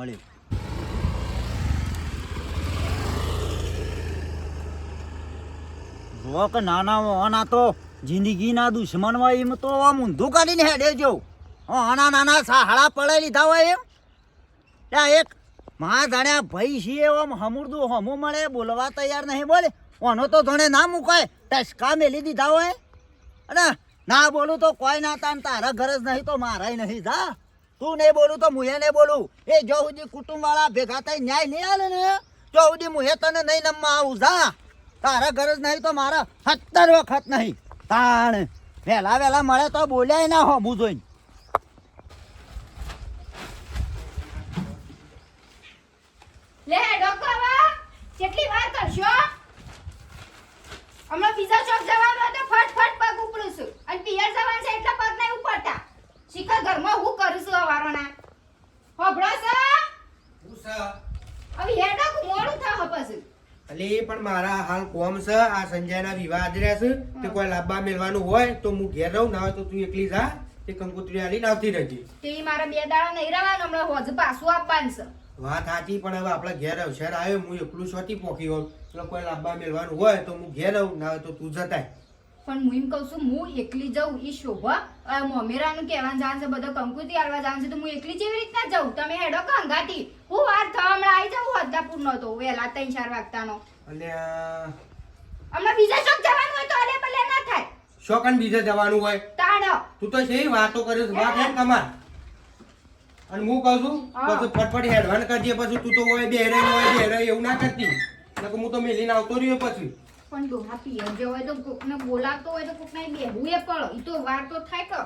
મળ્યો. જો કે નાના વાના તો જિંદગીના દુશ્મન હોય એમ તો આમ ઊંધું કાઢીને હેડે જો. નાના નાના સાહડા પડે લીધા હોય એમ. ત્યાં એક માં જાણ્યા ભાઈ છીએ આમ હમુરદું હમું મળે બોલવા તૈયાર નહીં બોલે. ઓનો તો ધણે ના મુકાય ટસકા મેલી દીધા હોય. અને ના બોલું તો કોઈ ના તાન તારા ઘર જ નહીં તો મારાય નહીં. જા તું નહીં બોલું તો મુએ નહીં બોલું. એ જો સુધી કુટુંબવાળા ભેગા થઈ ન્યાય નહીં હાલે ને જો સુધી મુએ તને નહીં નમવા આવું. જા તારા ઘર જ નહીં તો મારા 70 વખત નહીં. તાણ વહેલા વહેલા મળે તો બોલ્યાય ના હોમું જોઈને. લે ડોકવા કેટલી વાર કરશો? હમણાં પીઝા ચોક જવાનું હોય તો ફટફટ પગ ઉપડું છું અને પિયર જવાનું છે એટલે પગ નહીં ઉપડતા. શીખર ઘરમાં હું કરું છું વારોના હોબળો છે હું છે હવે હેડો મોડું થા હપસ. અલી પણ મારા હાલ કોમ છે. આ સંજયના વિવાહ આદર્યા છે તે કોઈ લાંબા મેળવાનું હોય તો હું ઘેર રહું ના હોય તો તું એકલી જા. તે કંકોત્રી આલીને આવતી રહેજે. તે મારા 2 દાડા નહીં રહેવાનું હમણાં હોજ પાછું આપવાનું છે. વાત સાચી પણ હવે આપણા ઘેર અવસર આવ્યો હું એકલું છોટી પોકી હોઉં એટલે કોઈ લાંબા મેળવાનું હોય તો હું ઘેર રહું ના હોય તો તું જતાય. પણ હું એમ કહું છું હું એકલી જાઉં ઈ શોભા મમેરાનું કહેવાનું જાણ છે બધો કંકુતી આલવા જાણ છે તો હું એકલી જેવી રીતના જાઉં? તમે હેડો કંગાતી હું વાર થવા હમણાં આવી જાઉં હદ્દાપુર નો તો વહેલા 3-4 વાગતાનો. અને હમણાં બીજા ચોક જવાનું હોય તો અલે પલે ના થાય. શોકન બીજે જવાનું હોય તાણો તું તો છે વાતો કરે વાત એમ કમાર. અને હું કહું છું પછી ફટફટ હેડવાન કરજે. પછી તું તો હોય બે રહી એવું ના કરતી. એટલે હું તો મેલીને આવતો રહ્યો પછી. પણ ડોહા પિયર જે હોય તો કોકને બોલાવતો હોય તો કોકને બેહવું એ પડો. ઈ તો વાર તો થાય કે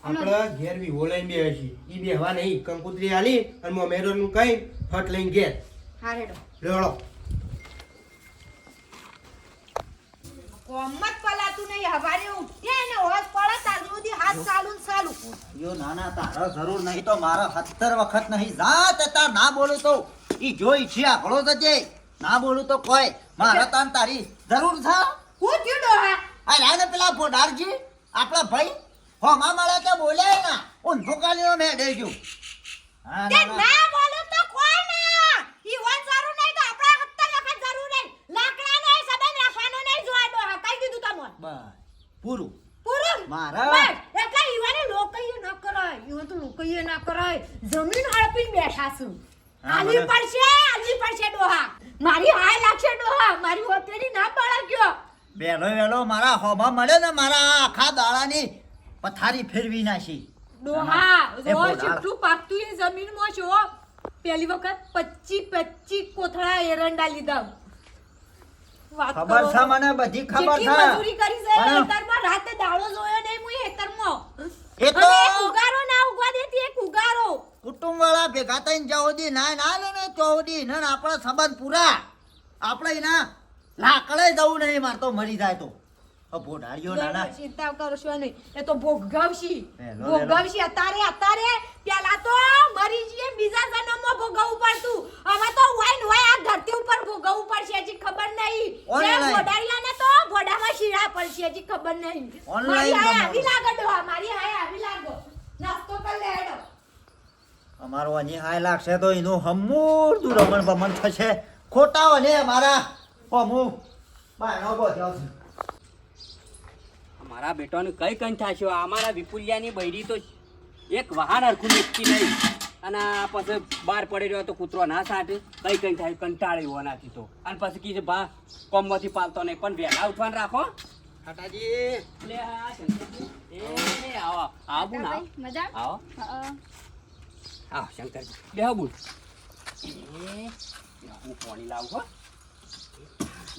આપણે ઘેર વિવો લઈને બે હશી ઈ બેહવા નહીં. કંકોત્રી આલી અને મમેરોનું કઈ ફટ લઈને ઘેર હા રેડો લેવડો. કોમત પલાતું નહીં હવારે ઉઠે ને હોજ પડે તાર સુધી હાથ ચાલુ ને ચાલુ. યો નાના તારા જરૂર નહીં તો મારા 70 વખત નહીં. જા તે તાર ના બોલું તો ઈ જોઈ છે આખડો જજે. ના બોલું તો કોઈ મારા તાન તારી જરૂર છે. હું થયું ડોહા? આ લાને પેલા બોડારજી આપણા ભાઈ હોમાં મળે તો બોલ્યા ના ઊંધો કાલીનો મેં દેજો. હા તે ના ના બોલું તો કોઈ ના. ઈ હોજ જરૂર નહીં તો આપણા 70 વખત જરૂર નહીં. લાકડાનો એ સંબંધ રાખવાનો નહીં જોવા ડોહા. કઈ દીધું તમને? બસ પૂરું પૂરું મારા બસ એટલે ઈવાને લોકઈએ ન કરાય. ઈવા તો લોકઈએ ના કરાય. જમીન હડપીને બેઠા છું. આલી પડશે ડોહા. મારી હાય લાગશે ડોહા. મારી હોતેડી ના બળગ્યો. વેલો મારા હોમાં મળે ને મારા આખા દાડાની પથારી ફેરવી નાખી. ડોહા એ રોજ બોલાળ. એટલું પાકતું એ જમીનમાં છો. પહેલી વખત 25 કોથળા એરંડા લીધા. વાત ખબર કરો. છે મને બધી ખબર જેટલી છે. મજૂરી કરી છે પણ ખેતરમાં રાતે દાડો જોયો નહીં હું ખેતરમાં. એ તો અને એક ઉગારો ના ઉગવા દેતી એક ઉગારો. કુટુંબ વાળા ભેગા થઈને જવદી ના લે ને ચોવડી ને આપણા સંબંધ પૂરા. આપણે એના લાકડે જવું નહીં મારતો મરી જાય તો ભોડાડીઓ નાના. ચિંતા કરશો નહીં એ તો ભોગવશી. હેલો, ભોગવશી અત્યારે પેલા તો મરી જઈએ બીજા જન્મમાં ભોગવવું પડતું. હવે તો હોય ને હોય આ ધરતી ઉપર ભોગવવું પડશે. હજી ખબર નહીં Online. ભોડાડિયાને તો ભોડામાં શીરા પડશે. હજી ખબર નહીં. Online મારી હાય ગમે. આવી લાગે ડોહા. મારી હાય આવી લાગો. નાસ્તો કર લે હેડો. અમારો અહીં હાય લાગશે તો એનું હમૂરતું રમણ બમણ થશે. ખોટા અને મારા અમુક બાયનો બોધ્યો છે. મારા બેટાનું કઈ કંઈ થશે. અમારા વિપુલિયાની બૈરી તો એક વાહન હરખું નીકળી નહીં અને આ પછી બહાર પડી રહ્યો તો કૂતરો ના સાટે કઈ કંઈ થાય કંટાળે હોવાનાથી તો. અને પછી કીધું ભા કોમમાંથી પાલતો નહીં પણ વહેલા ઉઠવાનું રાખો. ખાટાજી લે આ શંકરજી. એ આવો આવો બુન આવો મજા આવો આવો શંકરજી બેહો બુન. હું પાણી લાવું હો.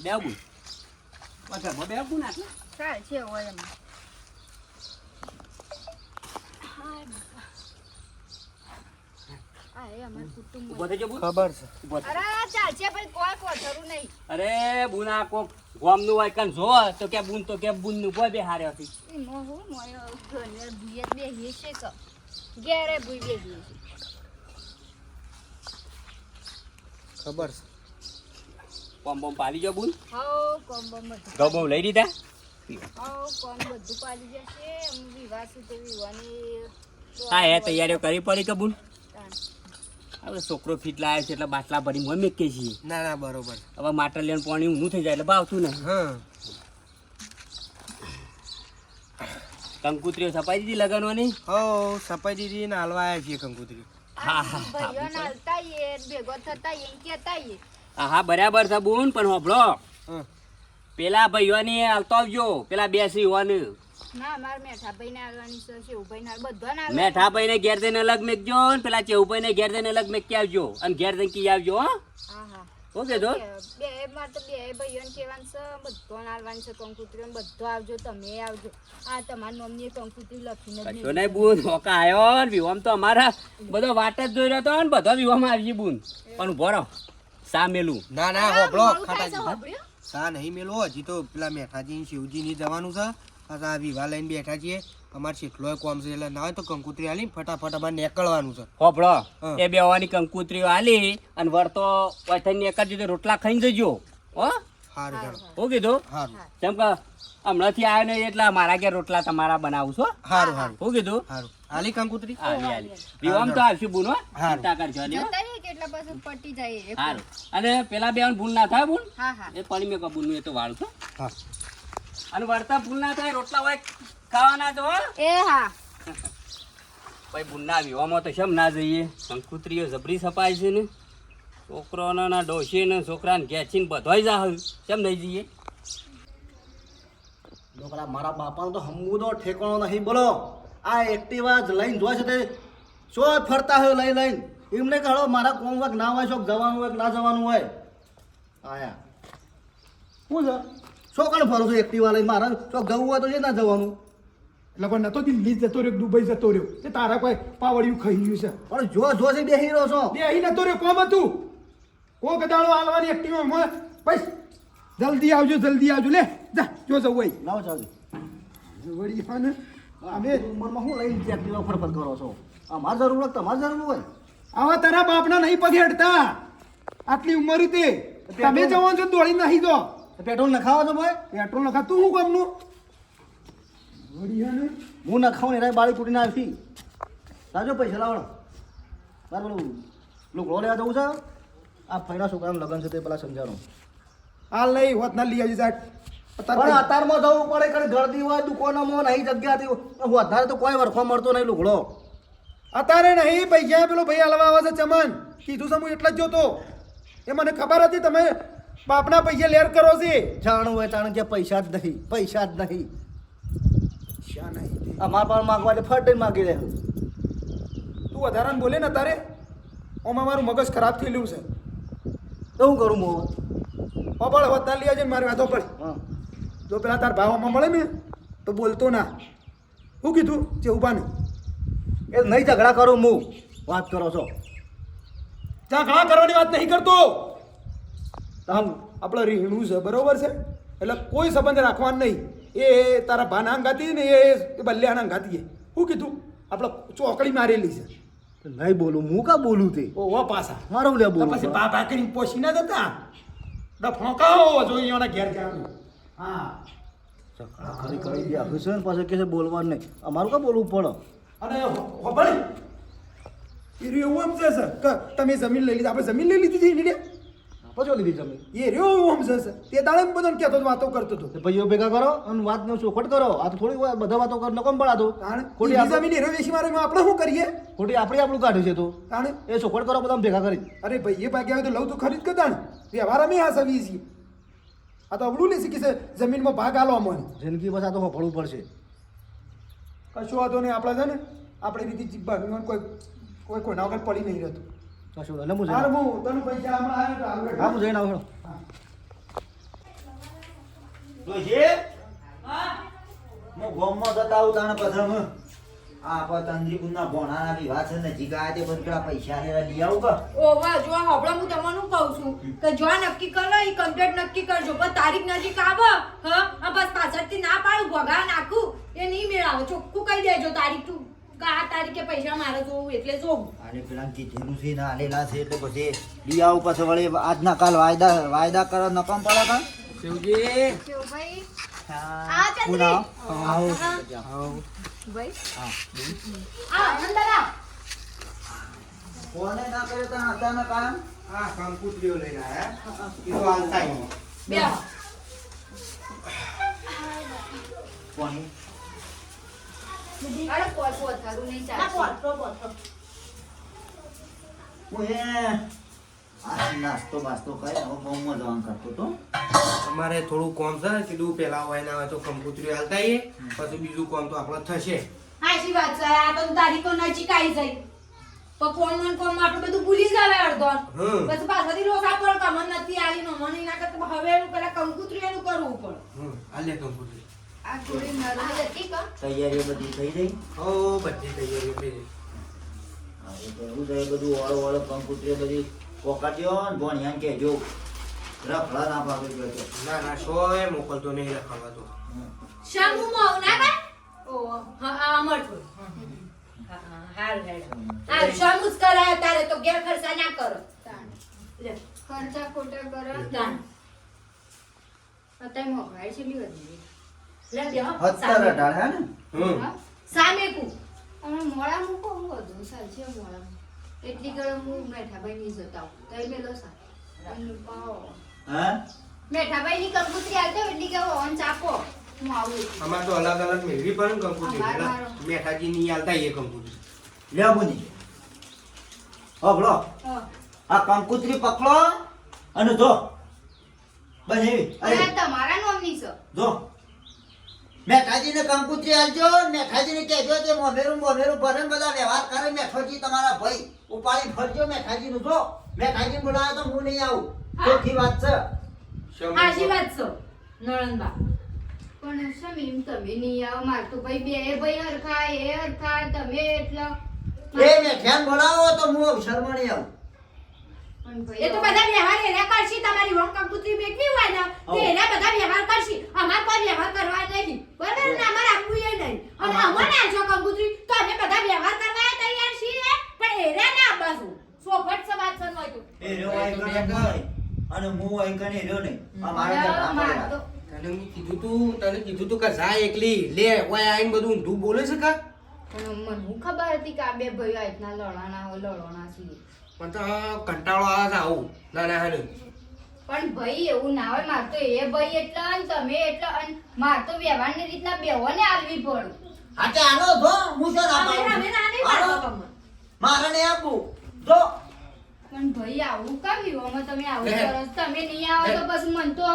બેહો બુન ઘરમાં બેહો બુન આટલે. ચાલ છે હોય એમાં. ઉભો થજો બુન. ખબર છે. ઉભો થજો. અરે ચાલશે ભાઈ કોઈ જરૂર નહીં. અરે બુન આ કોક ગોમનું હોય કન જો તો કે બુન નું બોય બે હારે હતી. એમાં હું મોય ઘરે ભૂયે બેહીએ છે કે ઘેરે ભૂઈ બેહીએ છે. ખબર છે. કોમ બોમ પાલી જો બુન. હાઉ કોમ બમ બધું. ઘઉં બહુ લઈ લીધા. હાઉ કોમ બધું પાલી જશે. વિવાહ સુધી વિવાની હા એ તૈયારીઓ કરી પડી કે બુન. હવે છોકરો ફીટ લાવ્યો છે એટલે બાટલા ભરી મોં મેકીએ છીએ. ના ના બરોબર. હવે માટલ લેવાનું પાણી ઊંધું થઈ જાય એટલે ભાવતું ને. હા કંકુત્રીઓ છપાઈ દીધી લગનવાની. હો સપાઈ દીધી ને હાલવા આવ્યા છીએ કંકુતરી. હા હા ભાઈઓને હાલતા આઈએ, ભેગો થતા આઈએ, એમ કહેતા આઈએ. હા બરાબર છે બોન, પણ હોભળો હા પેલા ભાઈઓને હાલતો આવજો, પેલા બે સિંહોને. ના માર મેઠાભાઈને હાલવાની છે, શિવભાઈને હાલ બધાને હાલવાની. મેઠાભાઈને ઘેર જઈને અલગ મેકજો ને પેલા ચેવુભાઈને ઘેર જઈને અલગ મેકી આવજો અને ઘેર જઈને કી આવજો. હો હા હા ઓકે તો બે માર તો બે ભાઈઓને કહેવાનું છે, બધાને હાલવાની છે કંકુતરીઓ. બધો આવજો, તમે આવજો. આ તમારા નામની એક કંકુતરી લખીને જ કશો નહીં બુન, મોકા આવ્યો ને વિવામ તો અમારા બધો વાટ જ જોઈ રહ્યો હતો ને બધો વિવામાં આવી બુન. પણ ઉભો રહો, સા મેલું. ના ના હોબળો મોડું થાય છે, ખાટાજી હોભળ્યું? સા નહીં મેલો, હજી તો પેલા મેઠાજી શિવજી ની જવાનું છે. પાછા આ વિવાહ લઈને બેઠા છીએ. અમારે કેટલોય કોમ છે એટલે ના હોય તો કંકુતરી હાલી ફટાફટ અમારે નીકળવાનું છે. હોભળો હા. એ બેવાની કંકુત્રીઓ આલી અને વળતો વઠાઈને એક જ રીતે રોટલા ખાઈને જજો. હો હારું ચાલો શું કીધું? હારું જેમ કે હમણાંથી આવ્યો ને એટલે મારા ઘેર રોટલા તમારા બનાવું છો. હારું હારું શું કીધું? હારું હાલી કંકુતરી હાલી હાલી વિવામ તો આવશું બુન. હો હારું. ચિંતા કરજો નહીં. હો? જતા રહીએ કે એટલે પછી પટી જાય એ. હારું. અને પેલા બેન ભૂલ ના થાય બુન, હા હા એ પડી મેં કબૂલ નું એ તો વાળું છું. હા અને વળતા ભૂલ ના થાય, રોટલા હોય ખાવાના તો. હો એ હા ભાઈ બુનના વિવામાં તો શેમ ના જઈએ? કંકુત્રીઓ જબરી સપાય છે ને, છોકરાના ના ડોશી ને છોકરાને ઘેચીને બધોય જાહ, શેમ નહીં જઈએ? છોકરા મારા બાપાનો તો હમુદો ઠેકાણો નહીં. બોલો આ એક્ટિવા જ લઈને જોઈ છે તે શો ફરતા હોય લઈ લઈને. એમને કહો મારા કોમ વાક ના હોય, શોક જવાનું હોય કે ના જવાનું હોય. આયા શું છે? શો કણ ફરું છું એક્ટિવા લઈને? મારે શોક જવું હોય તો છે ના જવાનું. એટલે પણ નતો દિલ્હી જતો રહ્યો, દુબઈ જતો રહ્યો, તે તારા કોઈ પાવડિયું ખાઈ ગયું છે. પણ જો જો છે બેસી રહ્યો છો. બે અહીં નતો રહ્યો, કોમ હતું કો ગદાળો હાલવાની એક્ટિવા બસ. જલ્દી આવજો, જલ્દી આવજો. લે જા, જો જવું હોય લાવો ચાલજો. વળી હા ને અમે ઉંમરમાં શું લઈને એક્ટિવા ફરફર કરો છો? અમારે જરૂર હોય તમારે જરૂર હોય. આવા તારા બાપના નહીં પગે હેડતા. આટલી ઉંમર તે તમે જવાનું છો દોડી નહીં જો. પેટ્રોલ નખાવો છો ભાઈ? પેટ્રોલ નખા તું શું કામનું? વળી હા ને હું નખાવું ને એના બાળી તૂટીને આવી. લાવજો પૈસા લાવડો. મારે પેલું લુગડો લેવા જવું છે. આ પહેલા છોકરાનું લગ્ન છે તે પેલા સમજાવો. હાલ નહીં હોત ના લઈ આવજો સાહેબ. પણ અતારમાં જવું પડે કે ગળદી હોય દુકાનોમાં નહીં જગ્યાથી હું અત્યારે તો કોઈ વરખો મળતો નહીં લુગડો. અત્યારે નહીં પૈસા પેલો ભાઈ હલવા આવે છે ચમન કીધું છે હું એટલે જ જોતો. એ મને ખબર હતી તમે બાપના પૈસા લેર કરો છે. જાણવું હોય જાણ કે પૈસા જ નહીં, પૈસા જ નહીં. શા નહીં અમારા પણ માગવા એટલે ફટ માગી રહે. તું વધારાને બોલે ને તારે ઓમાં મારું મગજ ખરાબ થયેલું છે. તો હું કરું હું? પબળ હોતા લઈ આવજે મારી વાતો પડી. હા જો પેલા તાર ભાવમાં મળે ને તો બોલતો ના. શું કીધું જે ઉભા ને એ નહીં ઝઘડા કરું હું. વાત કરો છો ત્યાં ઘણા કરવાની વાત નહીં કરતો. તમ આપણે રીહણું છે બરોબર છે એટલે કોઈ સંબંધ રાખવાનો નહીં. એ તારા ભાના અંગાતી ને એ બલ્યાના અંગાતી. શું કીધું આપણે ચોકડી મારેલી છે. નહીં બોલું હું કા બોલું તે? ઓહો પાછા મારું લે તો બોલું. પછી બા ભાકરી પોસી ના જતા ડફોકાઓ જો અહીંયાના ઘેર જવાનું. હા ઝઘડા કરી કરી દે આખું છે ને પાછું કે છે બોલવાનું નહીં. અમારું કા બોલવું પડે? અને હોબળી એ રહ્યો એવું સમજે છે કે તમે જમીન લઈ લીધી. આપણે જમીન લઈ લીધી છે એને પછી લીધી જમીન. એ રહ્યો એવું સમજે છે. તે દાડે બધાને કહેતો હતો, વાતો કરતો હતો. તે ભાઈઓ ભેગા કરો અને વાતનો ચોખવટ કરો. આ તો થોડી વાર બધા વાતો કરો નકોમ પડાતો. કારણ ખોટી ખોટી જમીન એ રહ્યો વેચી મારે આપણે શું કરીએ? ખોટી આપણે આપણું કાઢ્યું છે તો કારણ એ ચોખવટ કરો બધા ભેગા કરી. અરે ભાઈ એ ભાગે આવે તો લઉં તો ખરીદ કરતા ને વ્યવહાર અમે આ સવી છીએ. આ તો અવળું નહીં શીખી છે જમીનમાં ભાગ આલો અમને. જિંદગી બસ આ તો હોફળવું પડશે. કશું વાંધો નહીં. આપણે છે ને આપણી રીતે જીવવાનું કોઈ કોઈના વગર પડી નહીં રહેતું. કશું એટલે હું હાર જઈને હું તને પૈસા હમણાં આવ્યો તો હાલ હા હું જઈને આવું. હું ગામમાં જતા આવું તાણે પછી આ તંદ્રીકુંડના ભોણાના વિવાહ છે ને જીગા તે પછી પેલા પૈસા ને લઈ આવું કે ઓવા જો હબળો હું તમને કહું છું કે જો નક્કી કરો એ કમ્પ્લીટ નક્કી કરજો પણ તારીખ નજીક આવે હા આ બસ પાછળથી ના પાડું ભગા નાખું એ નહીં મેળાવે ચોખ્ખું કહી દેજો તારીખ તું કે આ તારીખે પૈસા મારે જોવું એટલે જોવું અને પેલા કીધેલું છે ને આલેલા છે એટલે પછી લઈ આવું પછી વળી આજના કાલ વાયદા કરો નકામ પડે કા શિવજી શિવભાઈ હા ચંદ્રી. આવો ભાઈ હા આ અંદર આવ. ફોને ના કરે તો અચાનક આમ આ કંકુતરીઓ લઈને આયા એ તો હાલતા ય. બે કોની અરે પોત પોત થારું નહીં ના ચાલશે. પોઠો હું આ નાસ્તો બાસ્તો કરે હવે ગામમાં જવાનું કરતો તો અમારે થોડું કોમ છે કીધું પેલા હોય ના હોય તો કંકુતરીઓ હાલતા આવીએ પછી બીજું કોમ તો આપણો થશે. હાચી વાત છે આ તો તારીખો નજીક આવી જાય તો કોમ આપણે બધું ભૂલી જ આવે અડધો હમ. પછી પાછળથી લોસા પર કમન નથી આલી નો મને ના કરતા હવે એનું પેલા કંકુતરી એનું કરવું પડે. હાલે કંકુતરી. આ થોડી નરમી હતી કા તૈયારી બધી થઈ ગઈ ઓ બધી તૈયારીઓ થઈ ગઈ. હવે તો એવું છે બધું વાળો વાળો કંકુતરી બધી પોકાટ્યો ને ભણ્યા કહેજો રખડા ના પાડો ગયો ના ના શોય મોકલતો નહીં રખાવા તો. શામુ માવ ના કા ઓ હા અમર છો હાલ હાલ શામુ જ કરાય તારે તો ગેર ખર્ચા ના કરો તાણ. લે ખર્ચા ખોટા કરે તાણ અત્યારે મોંઘવારી છેલ્લી વધી લે દે હો અત્યારે અઢાર હે ને હમ. હા સામે કુ અને મોડા મૂકો હું વધુ સાચે મોડા એટલી ગરમ હું મેઠાભાઈ ની જતા હું તઈ મેલો સા અને પાવ હે મેઠાભાઈ ની કંકુતરી આલતો એટલી કે ઓન ચાપો હું આવું છું. અમાર તો અલગ અલગ મેળવી પણ કંકુતરી અમાર પેલા મારો. મેઠાજી ની હાલતા આવીએ કંકુતરી. લ્યો બુની હોબળો હા. આ કંકુતરી પકડો અને જો બસ એવી અને અરે આ તમારા નોમની છે જો મેઠાજીને કંકુતરી આલજો મેઠાજીને કહેજો કે મોમેરું ભરે બધા વ્યવહાર કરે મેઠોજી તમારા ભાઈ ઉપાડી ફરજો મેઠાજીનું જો મેઠાજી બોલાવે તો હું નહીં આવું ચોખ્ખી વાત છે શંભુ આશીર્વાદ છો નળનબા પણ શમ એમ તમે નહીં આવો માર તો ભાઈ બે ભાઈ હરખા એ હરખા તમે એટલે એ મેઠિયાને બોલાવો તો હું શર્મા નહીં આવું પણ એ તો બધા વ્યવહાર એના કરશી તમારી વંક કંકુતરી બેઠી હોય ને તો એના બધા વ્યવહાર કરશી અમાર કોઈ વ્યવહાર કરવા નહીં બરાબર ને અમાર આપવું એ નહીં અને અમારે આજો કંકુતરી તો અમે બધા વ્યવહાર કરવા તૈયાર છીએ પણ એના ના બાજુ સોફટ સવાદ સન હોય તો એ રહ્યો આઈ કણે નહીં અને હું આઈ કણે રહ્યો નહીં આ મારા ઘર ના માર પડ્યા. તો તને કીધું તું કે જા એકલી લે ઓય આઈને બધું ઊંધું બોલે છે કા પણ મને હું ખબર હતી કે આ બે ભાઈઓ આ રીતના લડવાના છીએ પણ તો કંટાળો આવે છે આવું ના ના હાલે પણ ભાઈ એવું ના હોય માર તો એ ભાઈ એટલા અને તમે એટલા અને માર તો વ્યવહારની રીતના બેહોને આલવી પડે હા તે આનો જો હું શું ના અમે પાડું અમે ના નહીં આનો પાડતો કમર મારે નહીં આપવું જો પણ ભાઈ આવું કા વિવામાં તમે આવું લે. કરો છો? તમે નહીં આવો તો પછી મન તો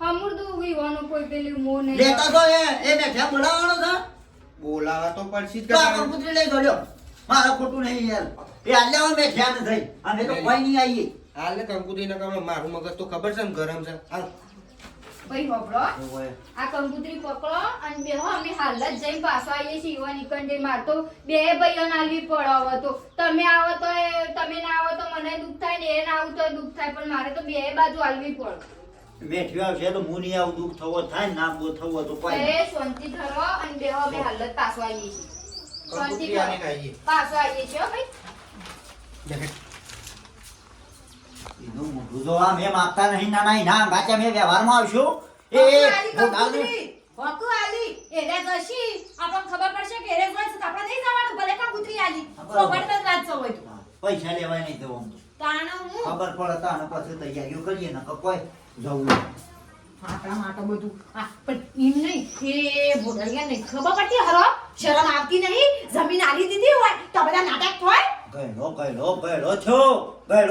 હમુરદું વિવાનું કોઈ પેલું મો નહીં લેતા તો એ મેઠિયા બોલાવવાનો છે બોલાવા તો પડશે જ તો આ કે કંકુતરી લઈ જોડ્યો મારે ખોટું નહીં યાર એ આલ્યા મેઠિયા ને થઈ અમે તો કોઈ નહીં આવીએ હાલ ને કંકુતરી ના કામ મારું મગજ તો ખબર છે ને ગરમ છે હાલ ભાઈ હોબળો આ કંકુતરી પકડો અને બેહો અમે હાલ જ જઈને પાછો આવીએ છીએ ઈવાની કંડે માર તો બે ભાઈઓને આલવી પડે હવે તો તમે આવો તો તમે ના આવો તો મને દુઃખ થાય ને એ ના આવું તો દુઃખ થાય પણ મારે તો બે બાજુ આલવી પડે મેઠિયો આવશે તો હું નહીં આવું દુઃખ થવો થાય ને ના બો થવો તો કોઈ એ શાંતિ ધરો અને બેહો અમે હાલ જ પાછો આવીએ છીએ શાંતિ કંકુતરી આને ધરો આવીએ પાછો આવીએ છીએ હો ભાઈ એનું મોઢું જો આ મેં માગતા નહીં નાના ના ગાચા મેં વ્યવહારમાં આવશું એ કંકુતરી હોકુ આલી એને જશી આપણને ખબર પડશે કે એને જોઈશે તો આપણે નહીં જવાનું ભલે કંકુતરી આલી સોફટ જ વાત હોય તો પૈસા લેવાય નહીં જવું તાણ હું ખબર પડે તો આને પછી તૈયારીઓ કરીએ ને કોઈ જવું નહીં. માટા માટા બધું પણ એમ નહીં એ બોડલિયા નહીં ખબર પડતી હરો શરમ આવતી નહીં જમીન આલી દીધી હોય તો બધા નાટક હોય ગયડો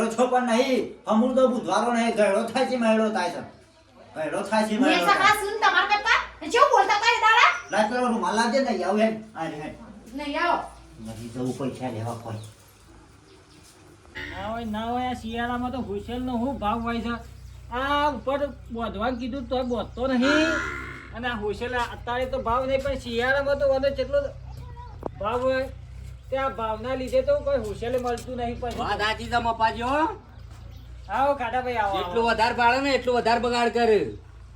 છો પણ નહીં અમૂલ તો બુધવારો નહીં ગયડો થાય છે મેળો થાય છે ગયડો થાય છે મેં મેળો સખા સુન તમાર કરતા કેવું બોલતા હતા એ દાડા લાય પેલો રૂમાલ લાવજે ને આવ હેડ આ રે હેડ નહીં આવો નથી જવું પૈસા લેવા કોઈ ના હોય આ શિયાળામાં તો હુસેલનો શું ભાવ હોય છે આ ઉપર બોધવાનું કીધું તો બોધતો નહીં અને આ હુસેલ અત્યારે તો ભાવ નહીં પણ શિયાળામાં તો વધુ જેટલો ભાવ હોય ત્યાં ભાવના લીધે તો કોઈ હુસેલે મળતું નહીં વાત પછી સાચી છે મપાજો આવો કાઢાભાઈ આવો જેટલું આવો. વધારે ભાડે ને એટલું વધારે બગાડ કરે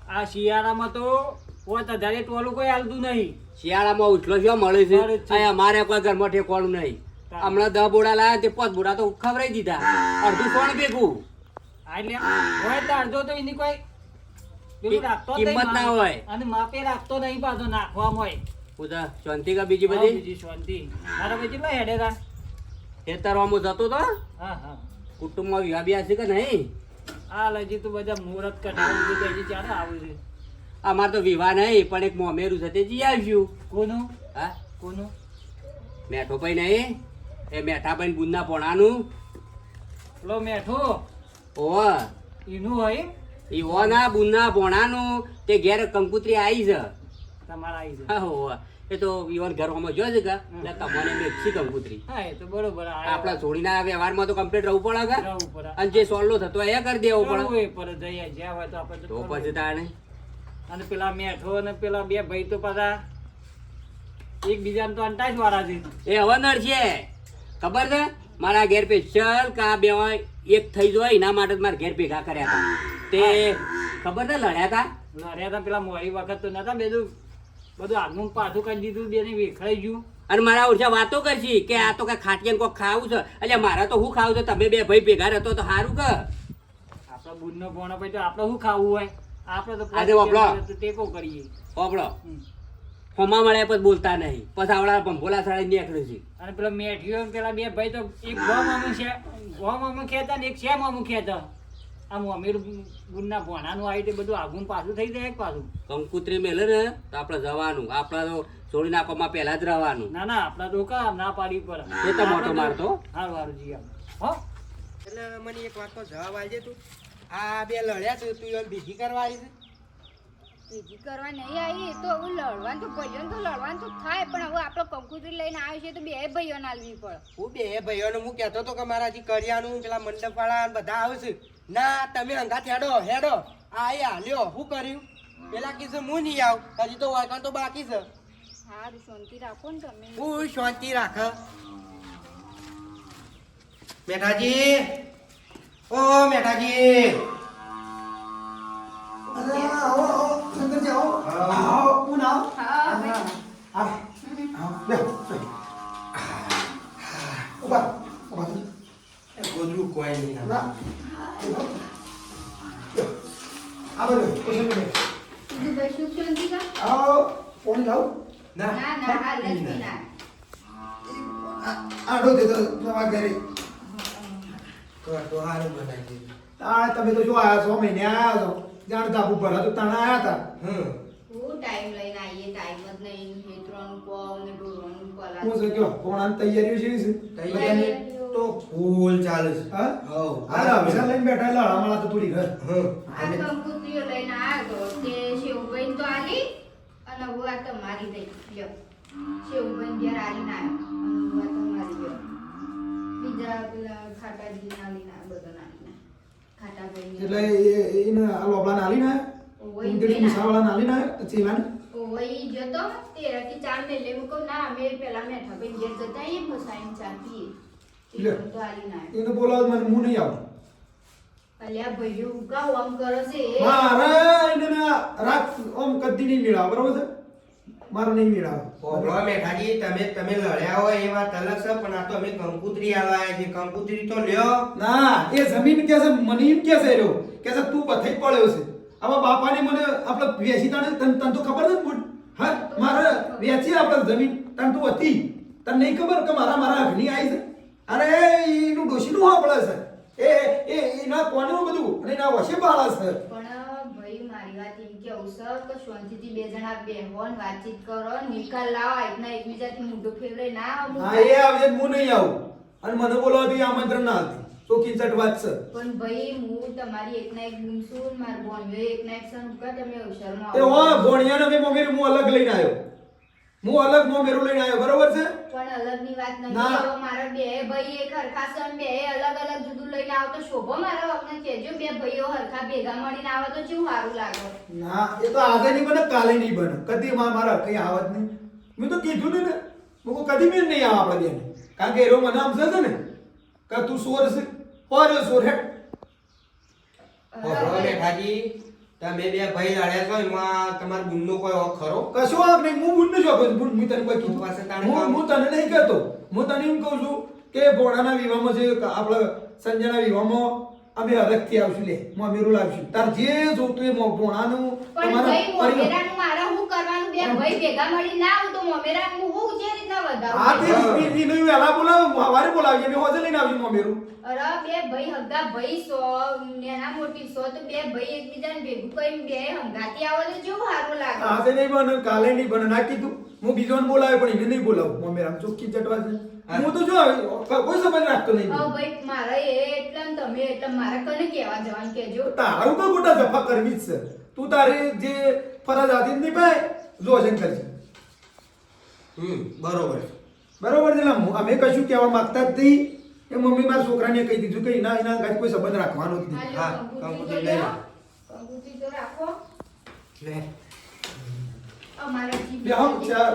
આ શિયાળામાં તો પોત હજારે ટોલું કોઈ હાલતું નહીં શિયાળામાં ઉઠલો શું મળે છે મળે જ છે. અહીંયા મારે કોઈ ઘરમાં ઠેકવાનું નહીં હમણાં 10 બોડા લાયા તે 5 બોડા તો ખવડાવી દીધા અડધું કોણ ભેગું આ એટલે હોય તો અડધો તો એની કોઈ પેલું રાખતો જ નહીં કિંમત ના માપ. હોય. અને માપે રાખતો નહીં પાછો નાખવામાં હોય બધા શાંતિ કા બીજી આવો બધી બીજી શાંતિ મારા પછી હેડે તા ખેતરમાં જતો તો હા હા કુટુંબમાં વિવાહ બિયા છે કે નહીં? આ લજી તું બધા મુહૂર્ત કઢાવી દીધું હજી ચાલે આવું છે અમારે તો વિવાહ નહીં પણ એક મોમેરું છે તે જી આવ્યું. કોનું હા કોનું મેઠો ભાઈ નહીં એ મેઠા ભાઈ બુંદના પોણાનું. પેલો મેઠો ઓહ એનું હોય ઈ હો ના બુંદના પોણાનું તે ઘેર કંકુતરી આવી છે. તમારા આવી છે હા હો એ તો ઈવન ઘરમાં જો છે કે એટલે તમને મેક્ષી કંકુતરી હા એ તો બરોબર આપણા છોડીના વ્યવહારમાં તો કમ્પ્લીટ રહેવું પડે કે ઉપર અને જે સોલ્લો થતો હોય એ કરી દેવો પડે પર જઈએ જ્યાં હોય તો આપણે તો તો પછી તાણે અને પેલા મેઠો અને પેલા બે ભાઈ તો પાછા એકબીજાને તો અંટાજ વાળા છે એ હવનર છે ખબર છે મારા ઘેર સ્પેશિયલ કા બે એક થઈ જાય એના માટે જ મારા ઘેર ભેગા કર્યા હતા તે ખબર છે લડ્યા હતા લડ્યા હતા પેલા મોડી વખત તો નતા બધું આગનું પાછું કરી દીધું બેને વેખડાઈ ગયું અને મારા ઓછા વાતો કરશી કે આ તો કઈ ખાટિયાને કોઈ ખાવું છે એટલે મારે તો શું ખાવું છે તમે બે ભાઈ ભેગા રહેતો તો સારું કે આપડે બુધનો ભણો પછી તો આપડે શું ખાવું હોય આપડે તો આજે વાપરો. ટેકો કરીએ હોબળો હમ. હોમા મળ્યા પછી બોલતા નહીં પછી આવડા ભંભોલા સાડા નીકળે છે અને પેલા મેઠીઓ ને પેલા બે ભાઈ તો એક ગોમામું છે ગોમામું ખેતા ને એક છે મામું ખેતા આમ અમીર ગુણના ભણાનું આવી તે બધું આગું પાછું થઈ જાય પાછું કંકુતરી મેલે ને તો આપણે જવાનું આપણે તો છોડી નાખવામાં પહેલા જ રહેવાનું. ના ના આપડા તો કા ના પાડી પર એ તો મોટો મારતો. હારું હારું જી આપણે હો એટલે મને એક વાત તો જવાબ આવજે તું. આ બે લડ્યા છે તું એમ ભેગી કરવા આવી છે? બીજી કરવા નહીં આવી તો હવે લડવાનું તો ભાઈઓને તો લડવાનું તો થાય પણ હવે આપણો કંકુતરી લઈને આવ્યો છે તો બે ભાઈઓને આલવી પડે. હું બે ભાઈઓને હું કહેતો હતો કે મારા હજી કરિયાનું પેલા મંડપ વાળા બધા આવશે. ના તમે અંગાત હેડો હેડો આ એ હાલ્યો શું કર્યું પેલા કીધું હું નહીં આવ હજી તો વાયકાન તો બાકી છે. સારું શાંતિ રાખો ને તમે. હું શાંતિ રાખ. મેઠાજી ઓ મેઠાજી ગોદરું કોઈ નહીં કીધું ભાઈ શું શાંતિ કા? ના ના ના હાલ જ પીના. તો હારું બનાવી તમે તો જો આયા 6 મહિને આયા છો જાણ ધાબુ ભરા તો તણા આયા હતા હમ હું ટાઈમ લઈને આવીએ ટાઈમ જ નહીં હેતરોનું કોમ ને ડોરોનું કોલા. હું છે કયો પોણાની તૈયારીઓ છે તૈયારી તો ફૂલ ચાલે છે. હા હવ આ હમેશા લઈને બેઠા એટલે હળામણા તો થોડી ઘર આ કંકુતરીઓ લઈને આવ્યો તો તે શેવભાઈ તો આલી અને હું આ તમારી દઈ લ્યો. શેવભાઈ ઘેર આલીને આવ્યો અને હું આ તમારી લ્યો. બીજા પેલા ખાટાજી આલીને આ બધા આલીને ખાટાભાઈ એટલે એને આ લોબડા નાલી ના ઓય ઇન્દ્રિય મુસાવાળા નાલી ના ચેલાને ઓય જતો તેરાથી ચાર મેલે મુકો ના અમે પેલા મેઠા ભાઈ ઘેર જતા એ ફસાઈને ચા પીએ. લે. તો આલીને આવ્યો. એને બોલાવ મને હું નહીં આવું અલ્યા ભાઈઓ ઉગાવ આમ કરો છે મારે એને રાત ઓમ કદી નહીં મેળાવ બરોબર છે મારે નહીં મેળાવ ઓબળો મેઠાજી તમે લડ્યા હોય એ વાત અલગ છે પણ આ તો અમે કંકુતરી આલાયા છે કંકુતરી તો લ્યો. ના એ જમીન કે છે મને એમ કે છે રહ્યો કે છે તું પથઈ પડ્યો છે હવે બાપાને મને આપણે વેચી તાને તને તો ખબર છે ને હા મારે વેચી આપણે જમીન તને તું હતી તને નહીં ખબર કે મારા અગ્નિ આવી છે અરે એનું ડોશીનું સાંભળે છે એના કોનું બધું અને એના વશે બાળા છે પણ ભાઈ મારી વાત એમ કેવું છે કે શાંતિથી બે જણા બેહો ને વાતચીત કરો નિકાલ લાવો એકના એકબીજાથી મોઢું ફેવરે ના આવો. હા એ આવજે હું નહીં આવું અને મને બોલાવતી આમંત્રણ ના હતી તો કિંચટ વાત છે પણ ભાઈ હું તમારી એકના એક ગુમ છું ને મારા બોન્યો એકના એક સન કા તમે અવસરમાં એ હો ભોણિયાને મેં મમ્મીને હું અલગ લઈને આવ્યો હું અલગ મોમેરું લઈને આવ્યો બરોબર છે પણ અલગની વાત નહીં ના. હવે મારા બે ભાઈ એક હરખા સન બે અલગ અલગ જુદું લઈને આવો તો શોભો મારા વખતે કહેજો બે ભાઈઓ હરખા ભેગા મળીને આવો તો કેવું સારું લાગે. ના એ તો આજે નહીં બને કાલે નહીં બને કદી મારા કઈ આવત નહીં મેં તો કીધું ને હું કહું કદી મેં નહીં આવ આપણે બેન કારણ કે એરો મને આમ છે ને કે તું સોર છે ઓરે સોર હેડ ઓબળો મેઠાજી તમે બે ભાઈ લડ્યા છો એમાં તમારા બુનનો કોઈ હક ખરો? કશો વાંક નહીં હું બુન જો બુન મેં તને કોઈ કીધું પાસે તાણે હું કામ. હું તને નહીં કહેતો હું તને એમ કહું છું કે ભોળાના વિવાહમાં છે આપણે સંજયના વિવાહમાં અમે અલગથી આવશું લે મોમેરું લાવશું તાર જે જોતું એ ભોળાનું પણ ભાઈ મોઢેરાનું મારે હું કરવાનું બે ભાઈ ભેગા મળી ના આવું તો મોમેરા હું જે રીતના હા વધાવું તે ઈ વેલા બોલાવ વારે બોલાવજે મેં હોજે લઈને આવજો મોમેરું અરે બે ભાઈ હગા ભાઈ સો નેના મોટી સો તો બે ભાઈ એકબીજાને ભેગું કરીને બે હંગાતી આવો તો જેવું સારું લાગે આજે નહીં બને કાલે નહીં બને ના કીધું હું બીજોને બોલાવે પણ એને નહીં બોલાવું મોમેરામ ચોખ્ખી ચટવા છે હું તો જો કોઈ સમજ રાખતો નહીં ભાઈ મારે એટલે ને તમે એટલે મારે કને કેવા જવાનું કેજો તારું તો મોટા જફા કરવી જ છે તું તારી જે ફરજ હતી નહીં ભાઈ જો શંકર છે બરોબર બરોબર છે ને અમે કશું કહેવા માંગતા જ નહીં એ મમ્મી મારા છોકરાને કહી દીધું કે એના ગાડી કોઈ સંબંધ રાખવાનો જ નહીં હા, કંકોત્રી લઈ લો. કંકોત્રી તો રાખો લે અમારે બે હમ ચા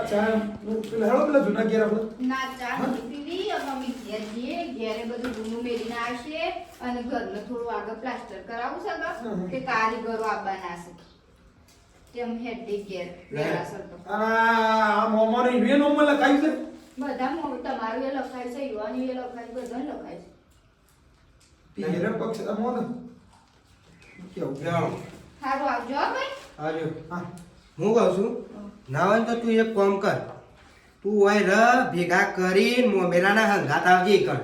પેલા હેડો પેલા જૂના ઘેર આપણે ના ચા પીવી મમ્મી ઘેર જઈએ ઘેરે બધું જૂનું મેળીને આવશે અને ઘરનું થોડું આગળ પ્લાસ્ટર કરાવું છે કે કારીગરો આવવાના છે તેમ હેડી ઘેર વેરાસર તો આ મોમાનો ઇન્ડિયન નોમમાં લખાયું છે બધા તમારું એ લખાય છે યુવાની એ લખાય છે બધા લખાય છે પિયર પક્ષ અમોન કેવું જાઓ. સારું આવજો હો ભાઈ આવજો. હા હું કહું છું ના હોય ને તો તું એક કામ કર તું હોય ર ભેગા કરીને મોમેરાના હંગાત આવજે કર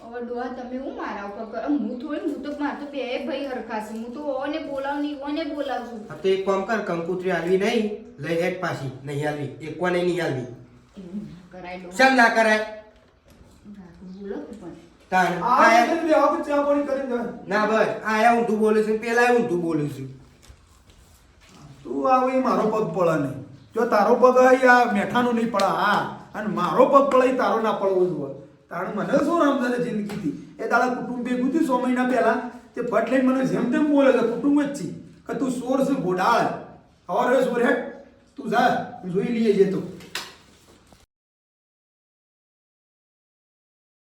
હવે ડોહા તમે હું મારા ઉપર કરો હું થોડી હું તો મારે તો બે ભાઈ હરખાશે હું તો ઓને બોલાવની ઓને બોલાવશું હા તો એક કામ કર કંકુત્રી આલવી નહીં લઈ હેડ પાછી નહીં આલવી એક કોને નહીં આલવી કરાય ડોહા ચાલ ના કરાય બોલો પણ તાણ આ આયા એટલે બે વખત ચા પાણી કરીને જાય ના બસ આયા ઊંધું બોલું છું પેલા ઊંધું બોલું છું તું આવો એ મારો પગ પડે નહીં જો તારો પગ હોય આ મેઠાનો નહીં પડે હા અને મારો પગ પડે એ તારો ના પડવો જોઈએ તાણ મને શું રમઝાને જિંદગીથી એ તારા કુટુંબ ભેગું થયું 6 મહિના પહેલા તે ભટ લઈને મને જેમ તેમ બોલે છે કુટુંબ જ છે કે તું સોર છે ગોડાળ હવે સોર હેઠ તું જા જોઈ લઈએ છે તો